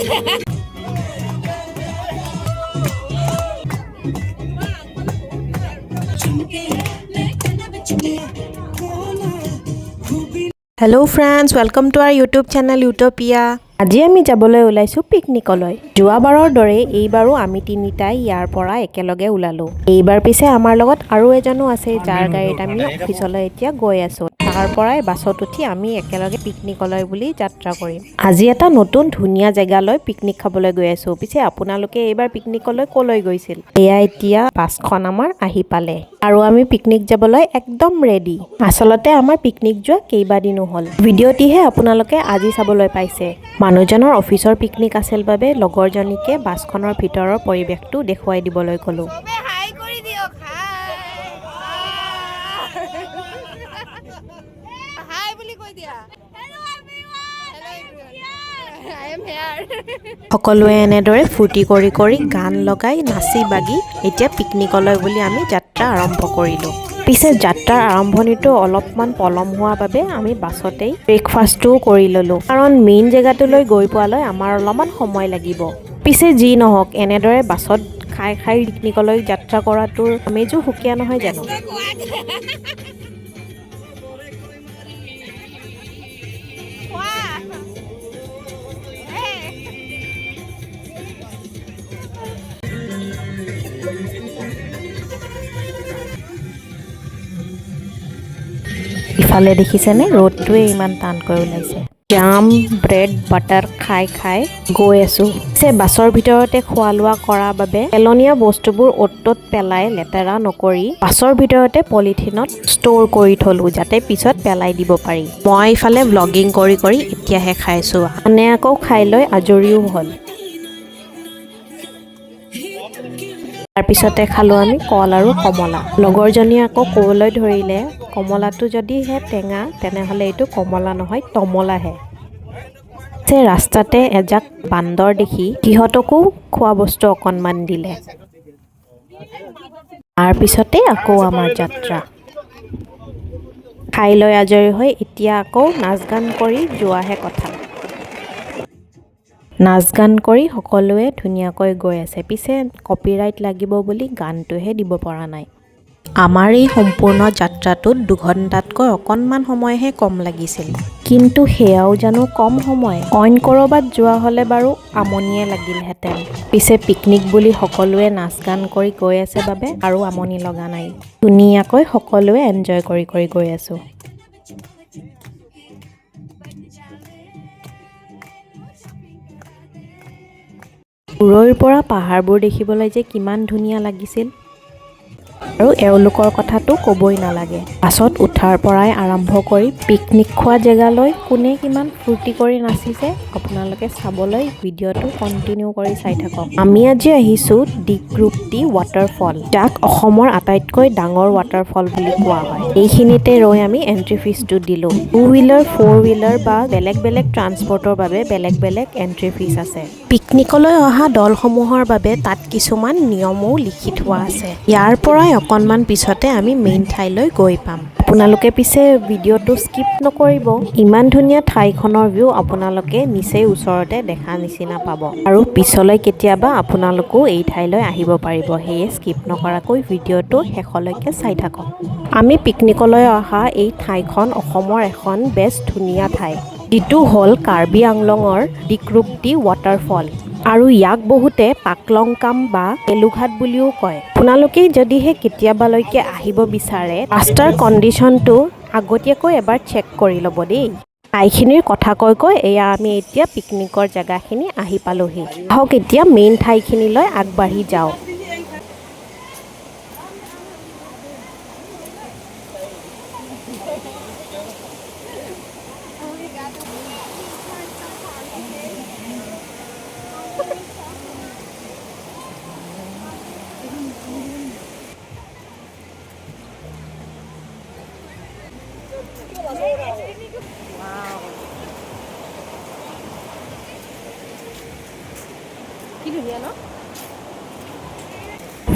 Hello friends, welcome to our YouTube channel Utopia. আজি আমি যাবলৈ ওলাইছো পিকনিকলৈ। যোৱাবাৰৰ দৰে এইবাৰো আমি তিনিটাই ইয়াৰ পৰা একেলগে ওলালো। এইবাৰ পিছে আমাৰ লগত আৰু এজনো আছে যাৰ গাড়ীত আমি অফিচলৈ এতিয়া গৈ আছো। তাৰ পৰাই বাছত উঠি আমি একেলগে পিকনিকলৈ বুলি যাত্ৰা কৰিম। আজি এটা নতুন ধুনীয়া জেগালৈ পিকনিক খাবলৈ গৈ আছো। পিছে আপোনালোকে এইবাৰ পিকনিকলৈ কলৈ গৈছিল? এয়া এতিয়া বাছখন আমাৰ আহি পালে আৰু আমি পিকনিক যাবলৈ একদম ৰেডি। আচলতে আমাৰ পিকনিক যোৱা কেইবাদিনো হ'ল। ভিডিঅ'টিহে আপোনালোকে আজি চাবলৈ পাইছে। মানুহজনৰ অফিচৰ পিকনিক আছিল বাবে লগৰজনীকে বাছখনৰ ভিতৰৰ পৰিৱেশটো দেখুৱাই দিবলৈ ক'লো। সকলোৱে এনেদৰে ফূৰ্তি কৰি কৰি গান লগাই নাচি বাগি এতিয়া পিকনিকলৈ বুলি আমি যাত্ৰা আৰম্ভ কৰিলোঁ। পিছে যাত্ৰাৰ আৰম্ভণিটো অলপমান পলম হোৱা বাবে আমি বাছতেই ব্ৰেকফাষ্টটোও কৰি ল'লোঁ, কাৰণ মেইন জেগাটোলৈ গৈ পোৱালৈ আমাৰ অলপমান সময় লাগিব। পিছে যি নহওক, এনেদৰে বাছত খাই খাই পিকনিকলৈ যাত্ৰা কৰাটোৰ আমেজো সুকীয়া নহয় জানো? ইফালে দেখিছেনে ৰ'দটোৱে ইমান টানকৈ ওলাইছে। জাম, ব্ৰেড, বাটাৰ খাই খাই গৈ আছোঁ। পিছে বাছৰ ভিতৰতে খোৱা লোৱা কৰাৰ বাবে পেলনীয়া বস্তুবোৰ অ'ত ত'ত পেলাই লেতেৰা নকৰি বাছৰ ভিতৰতে পলিথিনত ষ্ট'ৰ কৰি থলোঁ, যাতে পিছত পেলাই দিব পাৰি। মই ইফালে ব্লগিং কৰি কৰি এতিয়াহে খাইছোঁ। আনে আকৌ খাই লৈ আজৰিও হ'ল। তাৰপিছতে খালোঁ আমি কল আৰু কমলা। লগৰজনীয়ে আকৌ ক'বলৈ ধৰিলে, কমলাটো যদিহে টেঙা তেনেহ'লে এইটো কমলা নহয়, তমলাহে। ৰাস্তাতে এজাক বান্দৰ দেখি সিহঁতকো খোৱা বস্তু অকণমান দিলে। তাৰপিছতে আকৌ আমাৰ যাত্ৰা। খাই লৈ আজৰি হৈ এতিয়া আকৌ নাচ গান কৰি যোৱাহে কথা। নাচ গান কৰি সকলোৱে ধুনীয়াকৈ গৈ আছে। পিছে কপিৰাইট লাগিব বুলি গানটোহে দিব পৰা নাই। আমাৰ এই সম্পূৰ্ণ যাত্ৰাটোত 2 ঘণ্টাতকৈ অকণমান সময়হে কম লাগিছিল, কিন্তু সেয়াও জানো কম সময়? অইন ক'ৰবাত যোৱা হ'লে বাৰু আমনিয়ে লাগিলহেঁতেন। পিছে পিকনিক বুলি সকলোৱে নাচ গান কৰি গৈ আছে বাবে আৰু আমনি লগা নাই। ধুনীয়াকৈ সকলোৱে এনজয় কৰি কৰি গৈ আছোঁ। দূৰৈৰ পৰা পাহাৰবোৰ দেখিবলৈ যে কিমান ধুনীয়া লাগিছিল, আৰু এওঁলোকৰ কথাটো ক'বই নালাগে। বাছত উঠাৰ পৰাই আৰম্ভ কৰি পিকনিক খোৱা জেগালৈ কোনে কিমান ফূৰ্তি কৰি নাচিছে আপোনালোকে চাবলৈ ভিডিঅ'টো কণ্টিনিউ কৰি চাই থাকক। আমি আজি আহিছোঁ ডিগ্ৰুপটি ৱাটাৰফল, যাক অসমৰ আটাইতকৈ ডাঙৰ ৱাটাৰফল বুলি কোৱা হয়। এইখিনিতে ৰৈ আমি এণ্ট্ৰি ফিজটো দিলোঁ। 2 হুইলাৰ, 4 হুইলাৰ বা বেলেগ বেলেগ ট্ৰান্সপৰ্টৰ বাবে বেলেগ বেলেগ এণ্ট্ৰি ফিজ আছে। পিকনিকলৈ অহা দলসমূহৰ বাবে তাত কিছুমান নিয়মো লিখি থোৱা আছে। ইয়াৰ পৰাই অকণমান পিছতে আমি মেইন ঠাইলৈ গৈ পাম। আপোনালোকে পিছে ভিডিঅ'টো স্কিপ নকৰিব। ইমান ধুনীয়া ঠাইখনৰ ভিউ আপোনালোকে নিচেই ওচৰতে দেখা নিচিনা পাব, আৰু পিছলৈ কেতিয়াবা আপোনালোকো এই ঠাইলৈ আহিব পাৰিব। সেয়ে স্কিপ নকৰাকৈ ভিডিঅ'টো শেষলৈকে চাই থাকক। আমি পিকনিকলৈ অহা এই ঠাইখন অসমৰ এখন বেছ ধুনীয়া ঠাই, যিটো হ'ল কাৰ্বি আংলঙৰ ডিগ্ৰুপটি ৱাটাৰফল, আৰু ইয়াক বহুতে পাকলংকাম বা এলুঘাট বুলিও কয়। আপোনালোকে যদিহে কেতিয়াবালৈকে আহিব বিচাৰে, ৰাস্তাৰ কণ্ডিশ্যনটো আগতীয়াকৈ এবাৰ চেক কৰি ল'ব দেই। ঠাইখিনিৰ কথা কৈ কৈ এয়া আমি এতিয়া পিকনিকৰ জেগাখিনি আহি পালোহি। আহক এতিয়া মেইন ঠাইখিনিলৈ আগবাঢ়ি যাওঁ।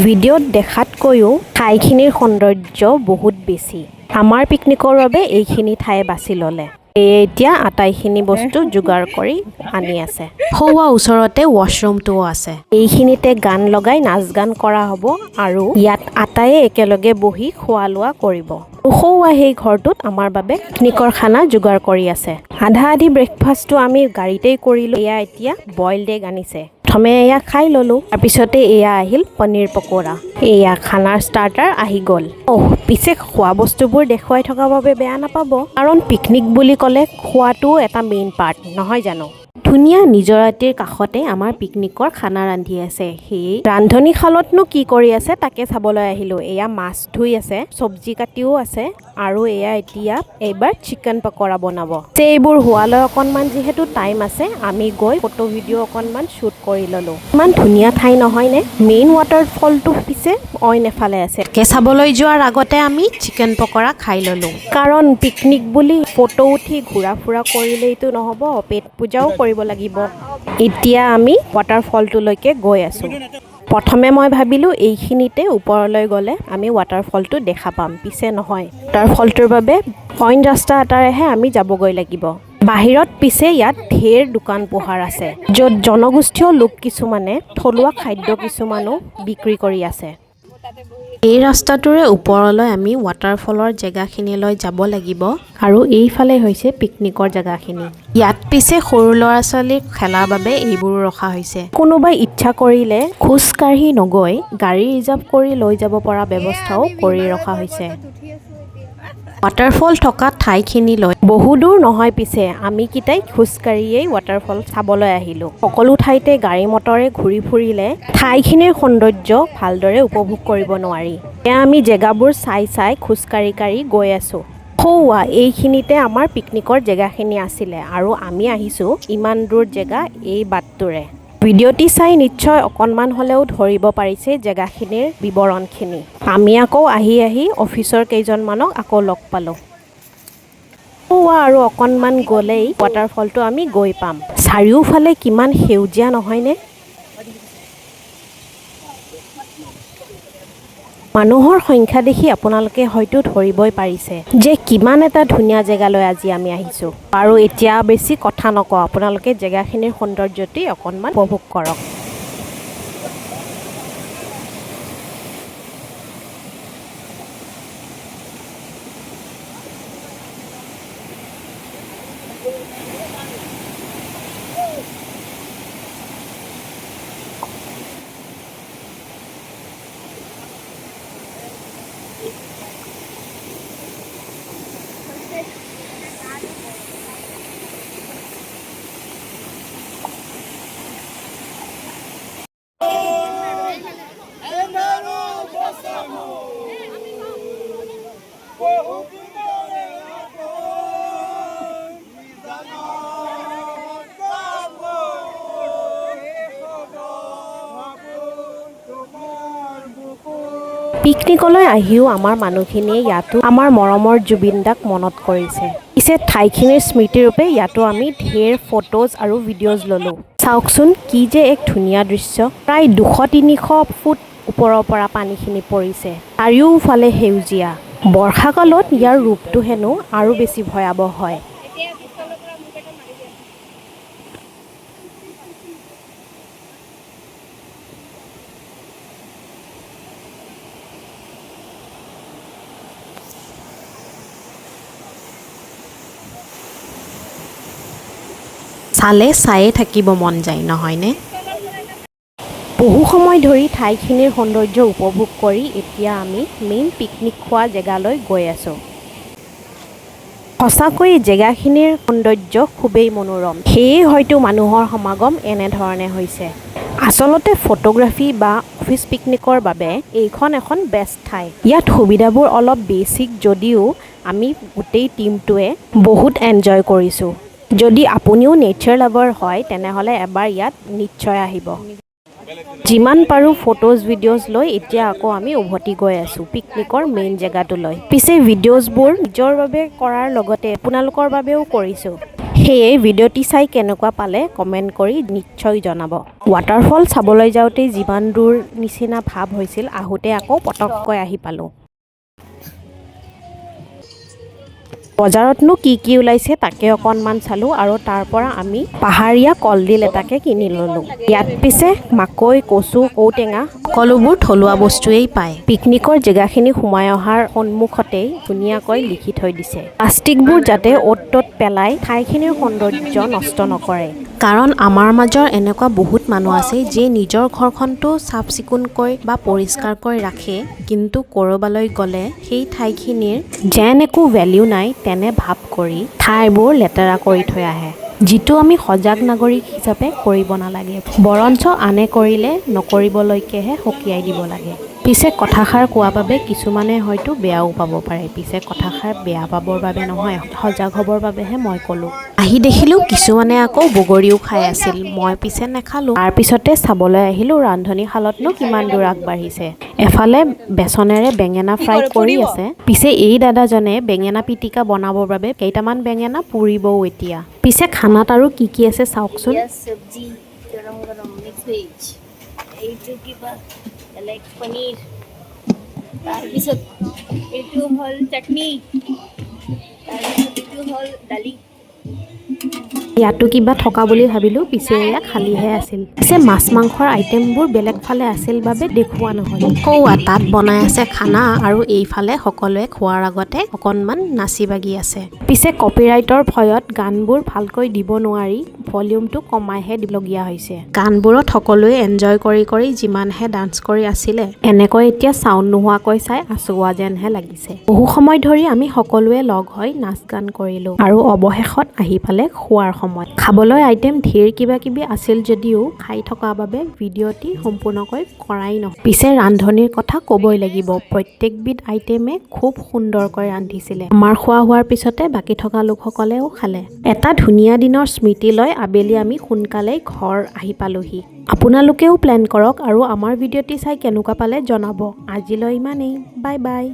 ভিডিঅ'ত দেখাতকৈও ঠাইখিনিৰ সৌন্দৰ্য বহুত বেছি। আমাৰ পিকনিকৰ বাবে এইখিনি ঠাই বাছি ল'লে। এতিয়া আটাইখিনি বস্তু যোগাৰ কৰি আনি আছে। সৌৱা ওচৰতে ৱাশৰুমটোও আছে। এইখিনিতে গান লগাই নাচ গান কৰা হ'ব আৰু ইয়াত আটায়ে একেলগে বহি খোৱা লোৱা কৰিব। সৌৱা সেই ঘৰটোত আমাৰ বাবে পিকনিকৰ খানা যোগাৰ কৰি আছে। আধা আধি ব্ৰেকফাষ্টটো আমি গাড়ীতেই কৰিলোঁ। এয়া এতিয়া বইল্ড এগ আনিছে। প্ৰথমে এয়া খাই ল'লোঁ, তাৰপিছতে এয়া আহিল পনীৰ পকোৰা। এয়া খানাৰ ষ্টাৰ্টাৰ আহি গ'ল। পিছে খোৱা বস্তুবোৰ দেখুৱাই থকাৰ বাবে বেয়া নাপাব, কাৰণ পিকনিক বুলি ক'লে খোৱাটো এটা মেইন পাৰ্ট নহয় জানো। ধুনীয়া নিজৰাটিৰ কাষতে আমাৰ পিকনিকৰ খানা ৰান্ধি আছে। সেই ৰান্ধনীশালতনো কি কৰি আছে তাকে চাবলৈ আহিলোঁ। এয়া মাছ ধুই আছে, চব্জি কাটিও আছে আৰু এয়া এতিয়া এইবাৰ চিকেন পকৰা বনাব। এইবোৰ হোৱালৈ অকণমান যিহেতু টাইম আছে, আমি গৈ ফটো ভিডিঅ' অকণমান শ্বুট কৰি ল'লোঁ। ইমান ধুনীয়া ঠাই নহয়নে? মেইন ৱাটাৰফলটো পিছে অইন এফালে আছে। চাবলৈ যোৱাৰ আগতে আমি চিকেন পকৰা খাই ল'লোঁ, কাৰণ পিকনিক বুলি ফটো উঠি ঘূৰা ফুৰা কৰিলেইতো নহ'ব, পেট পূজাও কৰিব লাগিব। এতিয়া আমি ৱাটাৰফলটোলৈকে গৈ আছোঁ। প্ৰথমে মই ভাবিলোঁ এইখিনিতে ওপৰলৈ গ'লে আমি ৱাটাৰফলটো দেখা পাম, পিছে নহয়। ৱাটাৰফলটোৰ বাবে অইন ৰাস্তা এটাৰেহে আমি যাবগৈ লাগিব। বাহিৰত পিছে ইয়াত ঢেৰ দোকান পোহাৰ আছে, য'ত জনগোষ্ঠীয় লোক কিছুমানে থলুৱা খাদ্য কিছুমানো বিক্ৰী কৰি আছে। এই ৰাস্তাটোৰে ওপৰলৈ আমি ৱাটাৰফলৰ জেগাখিনিলৈ যাব লাগিব আৰু এইফালে হৈছে পিকনিকৰ জেগাখিনি। ইয়াত পিছে সৰু ল'ৰা ছোৱালীক খেলাৰ বাবে এইবোৰ ৰখা হৈছে। কোনোবাই ইচ্ছা কৰিলে খোজকাঢ়ি নগৈ গাড়ী ৰিজাৰ্ভ কৰি লৈ যাব পৰা ব্যৱস্থাও কৰি ৰখা হৈছে। ৱাটাৰফল থকা ঠাইখিনিলৈ বহু দূৰ নহয়, পিছে আমি কেইটাই খোজকাঢ়িয়েই ৱাটাৰফল চাবলৈ আহিলোঁ। সকলো ঠাইতে গাড়ী মটৰে ঘূৰি ফুৰিলে ঠাইখিনিৰ সৌন্দৰ্য ভালদৰে উপভোগ কৰিব নোৱাৰি। এয়া আমি জেগাবোৰ চাই চাই খোজকাঢ়ি গৈ আছোঁ। সৌৱা এইখিনিতে আমাৰ পিকনিকৰ জেগাখিনি আছিলে আৰু আমি আহিছোঁ ইমান দূৰ জেগা এই বাটটোৰে। ভিডিঅ'টি চাই নিশ্চয় অকণমান হ'লেও ধৰিব পাৰিছে জেগাখিনিৰ বিৱৰণখিনি। আমি আকৌ আহি অফিচৰ কেইজনমানক আকৌ লগ পালোঁ। সৌৱা আৰু অকণমান গ'লেই ৱাটাৰফলটো আমি গৈ পাম। চাৰিওফালে কিমান সেউজীয়া নহয়নে? মানুহৰ সংখ্যা দেখি আপোনালোকে হয়তো ধৰিবই পাৰিছে যে কিমান এটা ধুনীয়া জেগালৈ আজি আমি আহিছোঁ। আৰু এতিয়া বেছি কথা নকওঁ, আপোনালোকে জেগাখিনিৰ সৌন্দৰ্যটি অকণমান উপভোগ কৰক। পিকনিকলৈ আহিও আমাৰ মানুহখিনিয়ে ইয়াতো আমাৰ মৰমৰ জুবিন দাক মনত কৰিছে। পিছে ঠাইখিনিৰ স্মৃতিৰূপে ইয়াতো আমি ঢেৰ ফটোজ আৰু ভিডিঅ'জ ল'লোঁ। চাওকচোন কি যে এক ধুনীয়া দৃশ্য। প্ৰায় 200-300 ফুট ওপৰৰ পৰা পানীখিনি পৰিছে। চাৰিওফালে সেউজীয়া। বৰ্ষাকালত ইয়াৰ ৰূপটো হেনো আৰু বেছি ভয়াৱহ হয়। চালে চায়ে থাকিব মন যায় নহয়নে? বহু সময় ধৰি ঠাইখিনিৰ সৌন্দৰ্য উপভোগ কৰি এতিয়া আমি মেইন পিকনিক খোৱা জেগালৈ গৈ আছোঁ। সঁচাকৈ জেগাখিনিৰ সৌন্দৰ্য খুবেই মনোৰম। সেয়ে হয়তো মানুহৰ সমাগম এনেধৰণে হৈছে। আচলতে ফটোগ্ৰাফী বা অফিচ পিকনিকৰ বাবে এইখন এখন বেষ্ট ঠাই। ইয়াত সুবিধাবোৰ অলপ বেছিক যদিও আমি গোটেই টিমটোৱে বহুত এনজয় কৰিছোঁ। যদি আপুনিও নেচাৰ লাভাৰ হয় তেনেহ'লে এবাৰ ইয়াত নিশ্চয় আহিব। যিমান পাৰোঁ ফটোজ ভিডিঅ'জ লৈ এতিয়া আকৌ আমি উভতি গৈ আছোঁ পিকনিকৰ মেইন জেগাটোলৈ। পিছে ভিডিঅ'জবোৰ নিজৰ বাবে কৰাৰ লগতে আপোনালোকৰ বাবেও কৰিছোঁ। সেয়ে ভিডিঅ'টি চাই কেনেকুৱা পালে কমেণ্ট কৰি নিশ্চয় জনাব। ৱাটাৰফল চাবলৈ যাওঁতে যিমান দূৰ নিচিনা ভাৱ হৈছিল, আহোঁতে আকৌ পটককৈ আহি পালোঁ। বজাৰতনো কি কি ওলাইছে তাকে অকণমান চালোঁ আৰু তাৰ পৰা আমি পাহাৰীয়া কলডিল এটাকে কিনি ল'লোঁ। ইয়াত পিছে মাকৈ, কচু, ঔটেঙা সকলোবোৰ থলুৱা বস্তুৱেই পায়। পিকনিকৰ জেগাখিনি সোমাই অহাৰ সন্মুখতেই ধুনীয়াকৈ লিখি থৈ দিছে, প্লাষ্টিকবোৰ যাতে অ'ত ত'ত পেলাই ঠাইখিনিৰ সৌন্দৰ্য নষ্ট নকৰে। কাৰণ আমাৰ মাজৰ এনেকুৱা বহুত মানুহ আছে যিয়ে নিজৰ ঘৰখনটো চাফ চিকুণকৈ বা পৰিষ্কাৰকৈ ৰাখে, কিন্তু ক'ৰবালৈ গ'লে সেই ঠাইখিনিৰ যেন একো ভেলিউ নাই তেনে ভাৱ কৰি ঠাইবোৰ লেতেৰা কৰি থৈ আহে, যিটো আমি সজাগ নাগৰিক হিচাপে কৰিব নালাগে, বৰঞ্চ আনে কৰিলে নকৰিবলৈকেহে সকীয়াই দিব লাগে। পিছে কথাষাৰ কোৱা বাবে কিছুমানে হয়তো বেয়াও পাব পাৰে, পিছে কথাষাৰ বেয়া পাবৰ বাবে নহয়, সজাগ হ'বৰ বাবেহে মই ক'লোঁ। আহি দেখিলোঁ কিছুমানে আকৌ বগৰীও খাই আছিল, মই পিছে নেখালোঁ। তাৰপিছতে চাবলৈ আহিলোঁ ৰান্ধনীশালতনো কিমান দূৰ আগবাঢ়িছে। এফালে বেচনেৰে বেঙেনা ফ্ৰাই কৰি আছে, পিছে এই দাদাজনে বেঙেনা পিটিকা বনাবৰ বাবে কেইটামান বেঙেনা পুৰিবও এতিয়া। পিছে খানাত আৰু কি কি আছে চাওকচোন। চব্জি গৰম গৰম মিক্স ভেজ, এইটো কিবা বেলেগ পনীৰ, তাৰপিছত এইটো হ'ল চাটনি, তাৰপিছত এইটো হ'ল দালি। ইয়াতো কিবা থকা বুলি ভাবিলোঁ, পিছে এয়া খালীহে আছিল। পিছে মাছ মাংসৰ আইটেমবোৰ বেলেগ ফালে আছিল বাবে দেখুওৱা নহ'ল। তাত বনাই আছে খানা আৰু এইফালে সকলোৱে খোৱাৰ আগতে অকণমান নাচি বাগি আছে। পিছে কপিৰাইটৰ ভয়ত গানবোৰ ভালকৈ দিব নোৱাৰি ভলিউমটো কমাইহে দিবলগীয়া হৈছে। গানবোৰত সকলোৱে এনজয় কৰি কৰি যিমানহে ডান্স কৰি আছিলে, এনেকৈ এতিয়া চাউণ্ড নোহোৱাকৈ চাই আচুৱা যেনহে লাগিছে। বহু সময় ধৰি আমি সকলোৱে লগ হৈ নাচ গান কৰিলোঁ আৰু অৱশেষত আহি পালে খোৱাৰ সময়। খাবলৈ আইটেম ধেৰ কিবা কিবি আছিল যদিও খাই থকা বাবে ভিডিঅ'টি সম্পূৰ্ণকৈ কৰাই নহয়। পিছে ৰান্ধনিৰ কথা ক'বই লাগিব, প্ৰত্যেকবিধ আইটেমে খুব সুন্দৰকৈ ৰান্ধিছিলে। আমাৰ খোৱা হোৱাৰ পিছতে বাকী থকা লোকসকলেও খালে। এটা ধুনীয়া দিনৰ স্মৃতি লৈ আবেলি আমি সোনকালেই ঘৰ আহি পালোহি। আপোনালোকেও প্লেন কৰক আৰু আমাৰ ভিডিঅ'টি চাই কেনেকুৱা পালে জনাব। আজিলৈ ইমানেই, বাই বাই।